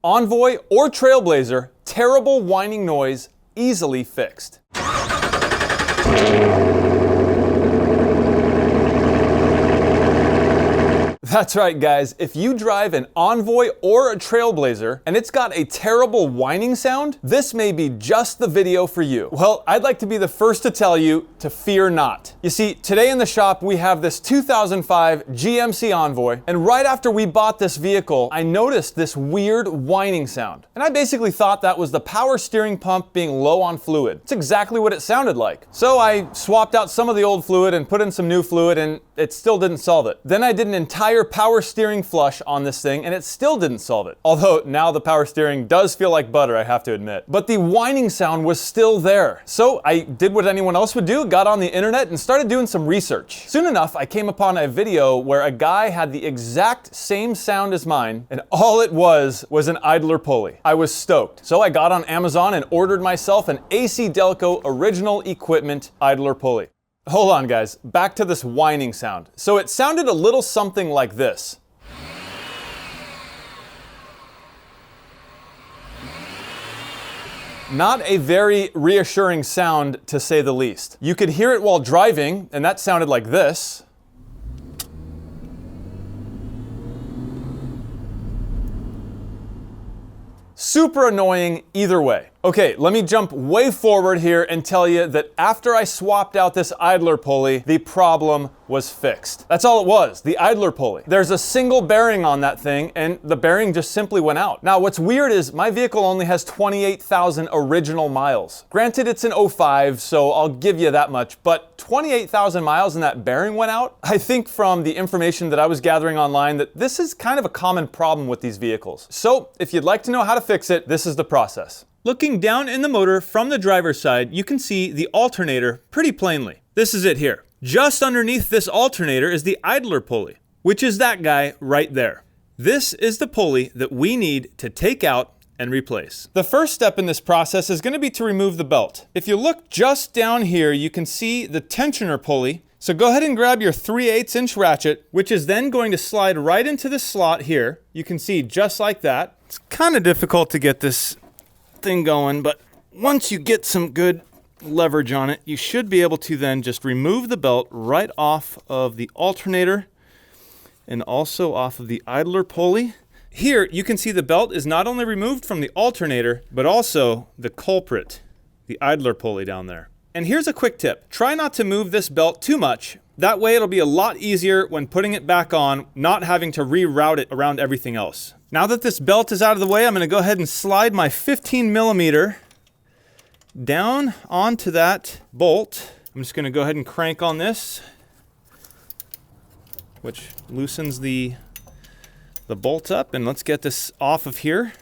Envoy or Trailblazer, terrible whining noise, easily fixed. That's right, guys. If you drive an Envoy or a Trailblazer and it's got a terrible whining sound, this may be just the video for you. Well, I'd like to be the first to tell you to fear not. You see, today in the shop we have this 2005 GMC Envoy, and right after we bought this vehicle, I noticed this weird whining sound. And I basically thought that was the power steering pump being low on fluid. It's exactly what it sounded like. So I swapped out some of the old fluid and put in some new fluid, and it still didn't solve it. Then I did an entire power steering flush on this thing and it still didn't solve it. Although now the power steering does feel like butter, I have to admit. But the whining sound was still there. So I did what anyone else would do, got on the internet and started doing some research. Soon enough, I came upon a video where a guy had the exact same sound as mine, and all it was an idler pulley. I was stoked. So I got on Amazon and ordered myself an ACDelco original equipment idler pulley. Hold on, guys, back to this whining sound. So it sounded a little something like this. Not a very reassuring sound, to say the least. You could hear it while driving, and that sounded like this. Super annoying either way. Okay, let me jump way forward here and tell you that after I swapped out this idler pulley, the problem was fixed. That's all it was, the idler pulley. There's a single bearing on that thing and the bearing just simply went out. Now what's weird is my vehicle only has 28,000 original miles. Granted, it's an 05, so I'll give you that much, but 28,000 miles and that bearing went out? I think from the information that I was gathering online that this is kind of a common problem with these vehicles. So if you'd like to know how to fix it, this is the process. Looking down in the motor from the driver's side, you can see the alternator pretty plainly. This is it here. Just underneath this alternator is the idler pulley, which is that guy right there. This is the pulley that we need to take out and replace. The first step in this process is going to be to remove the belt. If you look just down here, you can see the tensioner pulley. So go ahead and grab your 3/8 inch ratchet, which is then going to slide right into this slot here. You can see just like that. It's kind of difficult to get this thing going, but once you get some good leverage on it, you should be able to then just remove the belt right off of the alternator and also off of the idler pulley. Here you can see the belt is not only removed from the alternator, but also the culprit, the idler pulley down there. And here's a quick tip. Try not to move this belt too much. That way it'll be a lot easier when putting it back on, not having to reroute it around everything else. Now that this belt is out of the way, I'm going to go ahead and slide my 15mm down onto that bolt. I'm just going to go ahead and crank on this, which loosens the bolt up, and let's get this off of here.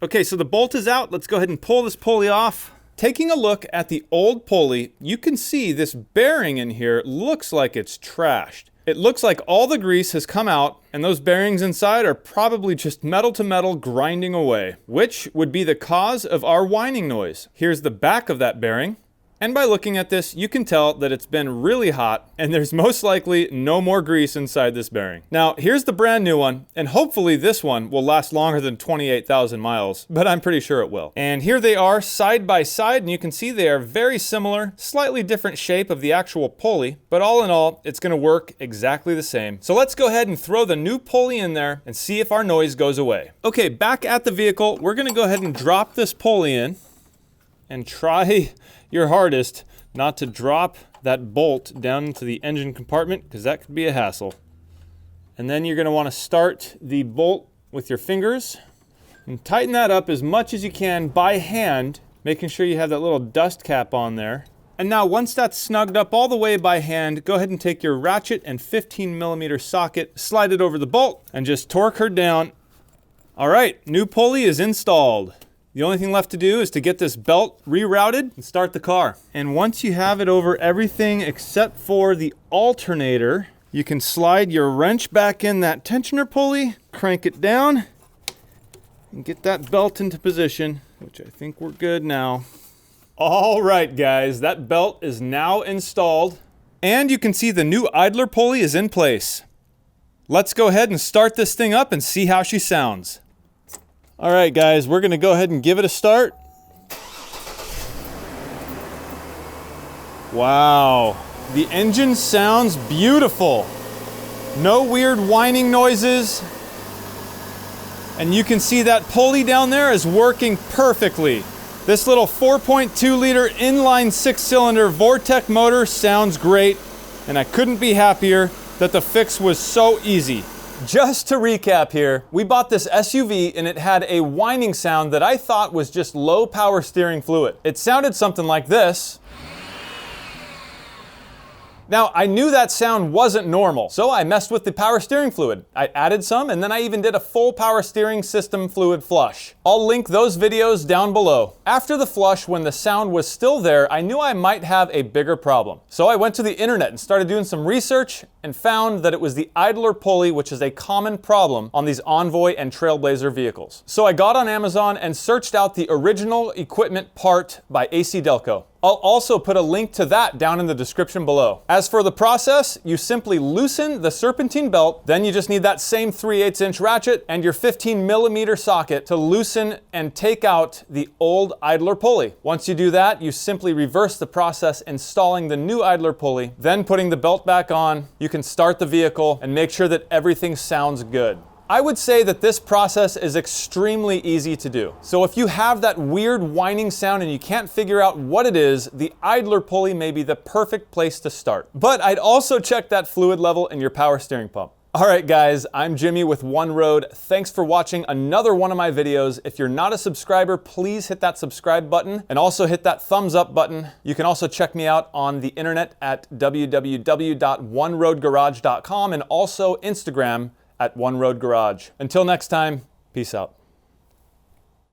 Okay, so the bolt is out. Let's go ahead and pull this pulley off. Taking a look at the old pulley, you can see this bearing in here looks like it's trashed. It looks like all the grease has come out, and those bearings inside are probably just metal to metal grinding away, which would be the cause of our whining noise. Here's the back of that bearing. And by looking at this, you can tell that it's been really hot and there's most likely no more grease inside this bearing. Now, here's the brand new one, and hopefully this one will last longer than 28,000 miles, but I'm pretty sure it will. And here they are side by side, and you can see they are very similar, slightly different shape of the actual pulley, but all in all, it's gonna work exactly the same. So let's go ahead and throw the new pulley in there and see if our noise goes away. Okay, back at the vehicle, we're gonna go ahead and drop this pulley in and try your hardest not to drop that bolt down into the engine compartment, because that could be a hassle. And then you're going to want to start the bolt with your fingers and tighten that up as much as you can by hand, making sure you have that little dust cap on there. And now once that's snugged up all the way by hand, go ahead and take your ratchet and 15mm socket, slide it over the bolt, and just torque her down. All right, new pulley is installed. The only thing left to do is to get this belt rerouted and start the car. And once you have it over everything except for the alternator, you can slide your wrench back in that tensioner pulley, crank it down, and get that belt into position, which I think we're good now. All right, guys, that belt is now installed, and you can see the new idler pulley is in place. let's go ahead and start this thing up and see how she sounds. All right, guys, we're gonna go ahead and give it a start. Wow, the engine sounds beautiful. No weird whining noises. And you can see that pulley down there is working perfectly. This little 4.2 liter inline 6-cylinder Vortec motor sounds great, and I couldn't be happier that the fix was so easy. Just to recap here, we bought this SUV and it had a whining sound that I thought was just low power steering fluid. It sounded something like this. Now, I knew that sound wasn't normal, so I messed with the power steering fluid. I added some, and then I even did a full power steering system fluid flush. I'll link those videos down below. After the flush, when the sound was still there, I knew I might have a bigger problem. So I went to the internet and started doing some research and found that it was the idler pulley, which is a common problem on these Envoy and Trailblazer vehicles. So I got on Amazon and searched out the original equipment part by ACDelco. I'll also put a link to that down in the description below. As for the process, you simply loosen the serpentine belt, then you just need that same 3/8 inch ratchet and your 15mm socket to loosen and take out the old idler pulley. Once you do that, you simply reverse the process installing the new idler pulley, then putting the belt back on. You can start the vehicle and make sure that everything sounds good. I would say that this process is extremely easy to do. So if you have that weird whining sound and you can't figure out what it is, the idler pulley may be the perfect place to start. But I'd also check that fluid level in your power steering pump. All right, guys, I'm Jimmy with One Road. Thanks for watching another one of my videos. If you're not a subscriber, please hit that subscribe button and also hit that thumbs up button. You can also check me out on the internet at www.oneroadgarage.com and also Instagram at One Road Garage. Until next time, peace out.